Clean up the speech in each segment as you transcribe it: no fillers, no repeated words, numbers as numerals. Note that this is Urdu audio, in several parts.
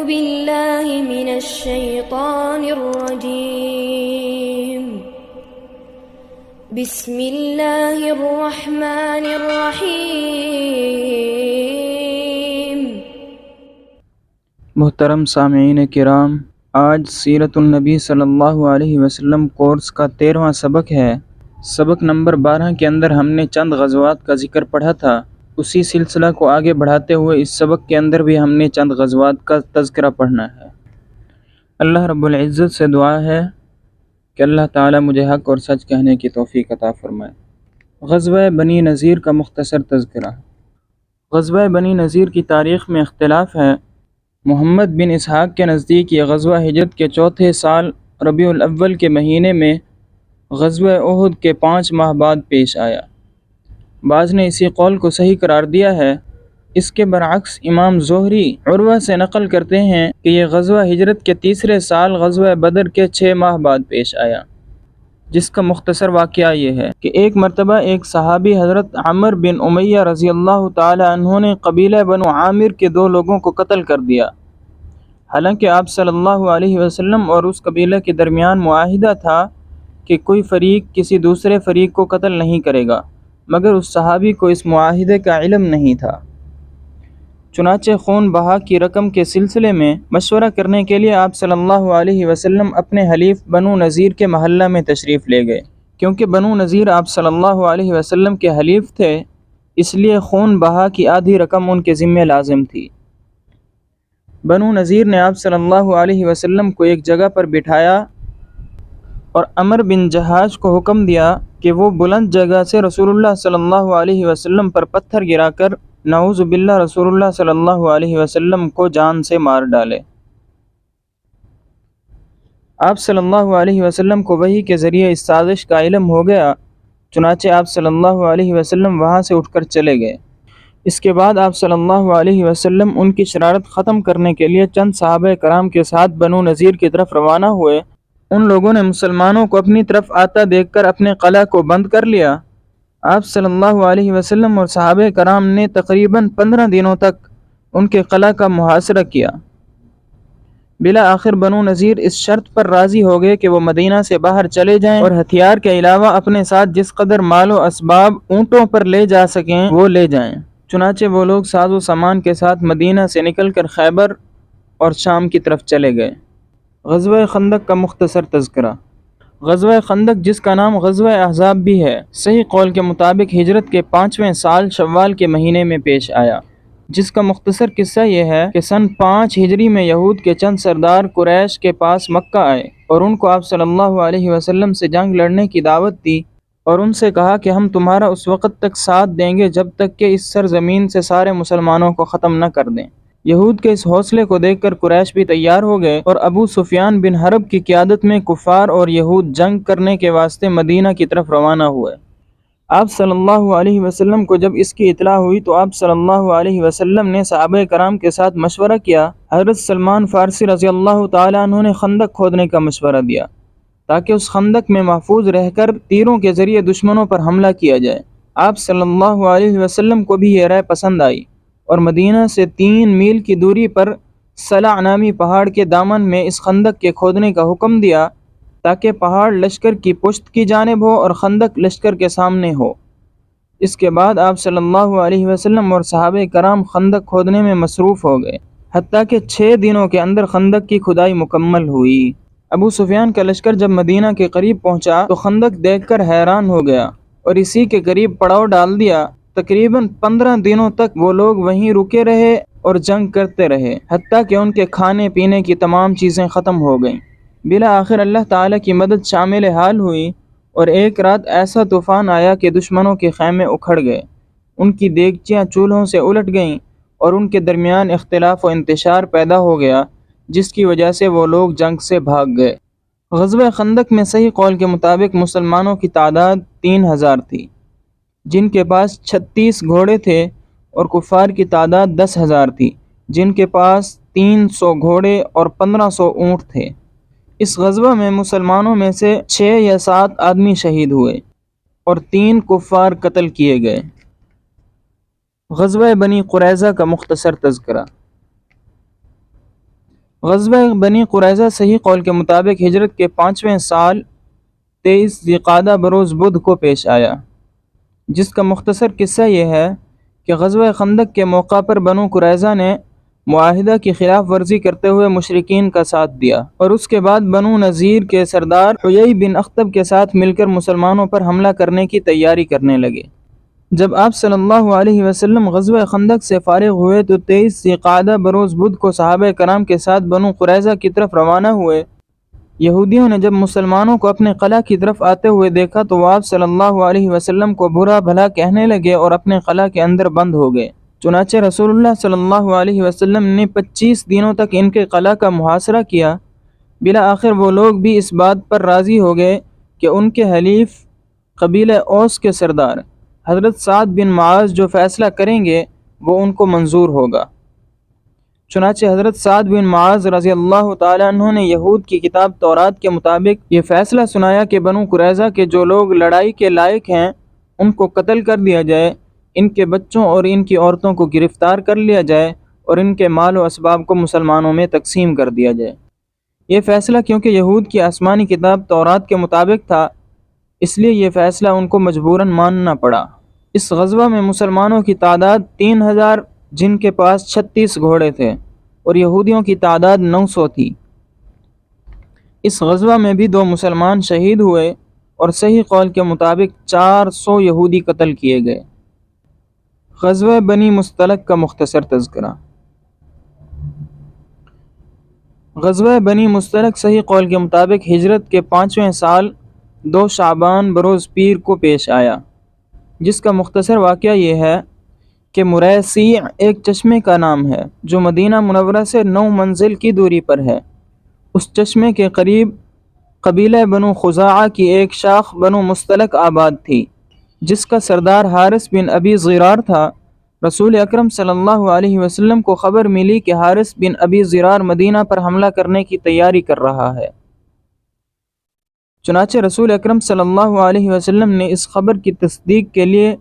بالله من الشيطان الرجيم بسم الله الرحمن الرحيم۔ محترم سامعین کرام، آج سیرت النبی صلی اللہ علیہ وسلم کورس کا 13واں سبق ہے۔ سبق نمبر 12 کے اندر ہم نے چند غزوات کا ذکر پڑھا تھا۔ اسی سلسلہ کو آگے بڑھاتے ہوئے اس سبق کے اندر بھی ہم نے چند غزوات کا تذکرہ پڑھنا ہے۔ اللہ رب العزت سے دعا ہے کہ اللہ تعالی مجھے حق اور سچ کہنے کی توفیق عطا فرمائے۔ غزوہ بنی نذیر کا مختصر تذکرہ۔ غزوہ بنی نذیر کی تاریخ میں اختلاف ہے۔ محمد بن اسحاق کے نزدیک یہ غزوہ ہجرت کے چوتھے سال ربیع الاول کے مہینے میں غزوہ احد کے 5 ماہ بعد پیش آیا۔ بعض نے اسی قول کو صحیح قرار دیا ہے۔ اس کے برعکس امام زہری عروہ سے نقل کرتے ہیں کہ یہ غزوہ ہجرت کے تیسرے سال غزوہ بدر کے 6 ماہ بعد پیش آیا، جس کا مختصر واقعہ یہ ہے کہ ایک مرتبہ ایک صحابی حضرت عمر بن امیہ رضی اللہ تعالی عنہ نے قبیلہ بنو عامر کے 2 لوگوں کو قتل کر دیا۔ حالانکہ آپ صلی اللہ علیہ وسلم اور اس قبیلہ کے درمیان معاہدہ تھا کہ کوئی فریق کسی دوسرے فریق کو قتل نہیں کرے گا، مگر اس صحابی کو اس معاہدے کا علم نہیں تھا۔ چنانچہ خون بہا کی رقم کے سلسلے میں مشورہ کرنے کے لیے آپ صلی اللہ علیہ وسلم اپنے حلیف بنو نذیر کے محلہ میں تشریف لے گئے۔ کیونکہ بنو نذیر آپ صلی اللہ علیہ وسلم کے حلیف تھے، اس لیے خون بہا کی آدھی رقم ان کے ذمہ لازم تھی۔ بنو نذیر نے آپ صلی اللہ علیہ وسلم کو ایک جگہ پر بٹھایا اور عمر بن جہاش کو حکم دیا کہ وہ بلند جگہ سے رسول اللہ صلی اللہ علیہ وسلم پر پتھر گرا کر نعوذ باللہ رسول اللہ صلی اللہ علیہ وسلم کو جان سے مار ڈالے۔ آپ صلی اللہ علیہ وسلم کو وحی کے ذریعے اس سازش کا علم ہو گیا، چنانچہ آپ صلی اللہ علیہ وسلم وہاں سے اٹھ کر چلے گئے۔ اس کے بعد آپ صلی اللہ علیہ وسلم ان کی شرارت ختم کرنے کے لیے چند صحابہ کرام کے ساتھ بنو نذیر کی طرف روانہ ہوئے۔ ان لوگوں نے مسلمانوں کو اپنی طرف آتا دیکھ کر اپنے قلعہ کو بند کر لیا۔ آپ صلی اللہ علیہ وسلم اور صحابہ کرام نے تقریباً 15 دنوں تک ان کے قلعہ کا محاصرہ کیا۔ بالآخر بنو نذیر اس شرط پر راضی ہو گئے کہ وہ مدینہ سے باہر چلے جائیں اور ہتھیار کے علاوہ اپنے ساتھ جس قدر مال و اسباب اونٹوں پر لے جا سکیں وہ لے جائیں۔ چنانچہ وہ لوگ ساز و سامان کے ساتھ مدینہ سے نکل کر خیبر اور شام کی طرف چلے گئے۔ غزوہ خندق کا مختصر تذکرہ۔ غزوہ خندق، جس کا نام غزوہ احزاب بھی ہے، صحیح قول کے مطابق ہجرت کے 5ویں سال شوال کے مہینے میں پیش آیا، جس کا مختصر قصہ یہ ہے کہ سن 5 ہجری میں یہود کے چند سردار قریش کے پاس مکہ آئے اور ان کو آپ صلی اللہ علیہ وسلم سے جنگ لڑنے کی دعوت دی اور ان سے کہا کہ ہم تمہارا اس وقت تک ساتھ دیں گے جب تک کہ اس سرزمین سے سارے مسلمانوں کو ختم نہ کر دیں۔ یہود کے اس حوصلے کو دیکھ کر قریش بھی تیار ہو گئے اور ابو سفیان بن حرب کی قیادت میں کفار اور یہود جنگ کرنے کے واسطے مدینہ کی طرف روانہ ہوئے۔ آپ صلی اللہ علیہ وسلم کو جب اس کی اطلاع ہوئی تو آپ صلی اللہ علیہ وسلم نے صحابہ کرام کے ساتھ مشورہ کیا۔ حضرت سلمان فارسی رضی اللہ تعالیٰ عنہ نے خندق کھودنے کا مشورہ دیا تاکہ اس خندق میں محفوظ رہ کر تیروں کے ذریعے دشمنوں پر حملہ کیا جائے۔ آپ صلی اللہ علیہ وسلم کو بھی یہ رائے پسند آئی اور مدینہ سے 3 میل کی دوری پر صلع نامی پہاڑ کے دامن میں اس خندق کے کھودنے کا حکم دیا تاکہ پہاڑ لشکر کی پشت کی جانب ہو اور خندق لشکر کے سامنے ہو۔ اس کے بعد آپ صلی اللہ علیہ وسلم اور صحابہ کرام خندق کھودنے میں مصروف ہو گئے، حتیٰ کہ 6 دنوں کے اندر خندق کی کھدائی مکمل ہوئی۔ ابو سفیان کا لشکر جب مدینہ کے قریب پہنچا تو خندق دیکھ کر حیران ہو گیا اور اسی کے قریب پڑاؤ ڈال دیا۔ تقریباً 15 دنوں تک وہ لوگ وہیں رکے رہے اور جنگ کرتے رہے، حتیٰ کہ ان کے کھانے پینے کی تمام چیزیں ختم ہو گئیں۔ بالآخر اللہ تعالیٰ کی مدد شامل حال ہوئی اور ایک رات ایسا طوفان آیا کہ دشمنوں کے خیمے اکھڑ گئے، ان کی دیگچیاں چولہوں سے الٹ گئیں اور ان کے درمیان اختلاف و انتشار پیدا ہو گیا، جس کی وجہ سے وہ لوگ جنگ سے بھاگ گئے۔ غزوہ خندق میں صحیح قول کے مطابق مسلمانوں کی تعداد 3000 تھی، جن کے پاس 36 گھوڑے تھے، اور کفار کی تعداد 10,000 تھی، جن کے پاس 300 گھوڑے اور 1500 اونٹ تھے۔ اس غزوہ میں مسلمانوں میں سے 6 یا 7 آدمی شہید ہوئے اور 3 کفار قتل کیے گئے۔ غزوہ بنی قریظہ کا مختصر تذکرہ۔ غزوہ بنی قریظہ صحیح قول کے مطابق ہجرت کے 5ویں سال 23 ذی-القعدہ بروز بدھ کو پیش آیا، جس کا مختصر قصہ یہ ہے کہ غزوہ خندق کے موقع پر بنو قریظہ نے معاہدہ کی خلاف ورزی کرتے ہوئے مشرکین کا ساتھ دیا، اور اس کے بعد بنو نذیر کے سردار حیی بن اخطب کے ساتھ مل کر مسلمانوں پر حملہ کرنے کی تیاری کرنے لگے۔ جب آپ صلی اللہ علیہ وسلم غزوہ خندق سے فارغ ہوئے تو 23 ذی-القعدہ بروز بدھ کو صحابہ کرام کے ساتھ بنو قریظہ کی طرف روانہ ہوئے۔ یہودیوں نے جب مسلمانوں کو اپنے قلعہ کی طرف آتے ہوئے دیکھا تو وہ آپ صلی اللہ علیہ وسلم کو برا بھلا کہنے لگے اور اپنے قلعہ کے اندر بند ہو گئے۔ چنانچہ رسول اللہ صلی اللہ علیہ وسلم نے 25 دنوں تک ان کے قلعہ کا محاصرہ کیا۔ بالآخر وہ لوگ بھی اس بات پر راضی ہو گئے کہ ان کے حلیف قبیلہ اوس کے سردار حضرت سعد بن معاذ جو فیصلہ کریں گے وہ ان کو منظور ہوگا۔ چنانچہ حضرت سعد بن معاذ رضی اللہ تعالیٰ عنہ نے یہود کی کتاب تورات کے مطابق یہ فیصلہ سنایا کہ بنو قریظہ کے جو لوگ لڑائی کے لائق ہیں ان کو قتل کر دیا جائے، ان کے بچوں اور ان کی عورتوں کو گرفتار کر لیا جائے اور ان کے مال و اسباب کو مسلمانوں میں تقسیم کر دیا جائے۔ یہ فیصلہ کیونکہ یہود کی آسمانی کتاب تورات کے مطابق تھا، اس لیے یہ فیصلہ ان کو مجبوراً ماننا پڑا۔ اس غزوہ میں مسلمانوں کی تعداد 3000 جن کے پاس 36 گھوڑے تھے، اور یہودیوں کی تعداد 900 تھی۔ اس غزوہ میں بھی 2 مسلمان شہید ہوئے اور صحیح قول کے مطابق 400 یہودی قتل کیے گئے۔ غزوہ بنی مصطلق کا مختصر تذکرہ۔ غزوہ بنی مصطلق صحیح قول کے مطابق ہجرت کے 5ویں سال 2 شعبان بروز پیر کو پیش آیا، جس کا مختصر واقعہ یہ ہے کہ مریسیع ایک چشمے کا نام ہے جو مدینہ منورہ سے 9 منزل کی دوری پر ہے۔ اس چشمے کے قریب قبیلہ بنو خزاعہ کی ایک شاخ بنو مصطلق آباد تھی، جس کا سردار حارث بن ابی ضرار تھا۔ رسول اکرم صلی اللہ علیہ وسلم کو خبر ملی کہ حارث بن ابی ضرار مدینہ پر حملہ کرنے کی تیاری کر رہا ہے۔ چنانچہ رسول اکرم صلی اللہ علیہ وسلم نے اس خبر کی تصدیق کے لیے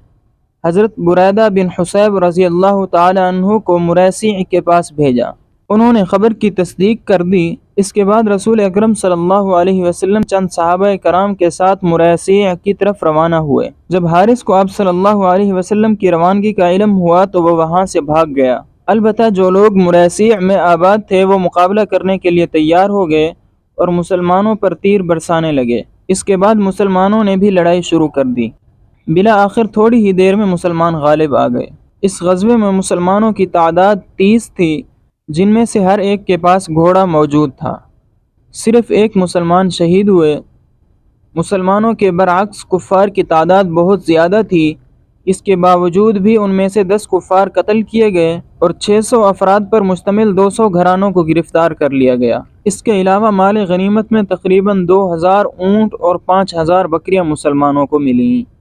حضرت بریدہ بن حصیب رضی اللہ تعالی عنہ کو مریسیع کے پاس بھیجا۔ انہوں نے خبر کی تصدیق کر دی۔ اس کے بعد رسول اکرم صلی اللہ علیہ وسلم چند صحابہ کرام کے ساتھ مریسیع کی طرف روانہ ہوئے۔ جب حارث کو آپ صلی اللہ علیہ وسلم کی روانگی کا علم ہوا تو وہ وہاں سے بھاگ گیا۔ البتہ جو لوگ مریسیع میں آباد تھے وہ مقابلہ کرنے کے لیے تیار ہو گئے اور مسلمانوں پر تیر برسانے لگے۔ اس کے بعد مسلمانوں نے بھی لڑائی شروع کر دی۔ بالآخر تھوڑی ہی دیر میں مسلمان غالب آ گئے۔ اس غزوے میں مسلمانوں کی تعداد 30 تھی، جن میں سے ہر ایک کے پاس گھوڑا موجود تھا۔ صرف ایک مسلمان شہید ہوئے۔ مسلمانوں کے برعکس کفار کی تعداد بہت زیادہ تھی، اس کے باوجود بھی ان میں سے 10 کفار قتل کیے گئے اور 600 افراد پر مشتمل 200 گھرانوں کو گرفتار کر لیا گیا۔ اس کے علاوہ مال غنیمت میں تقریباً 2000 اونٹ اور 5000 بکریاں مسلمانوں کو ملیں۔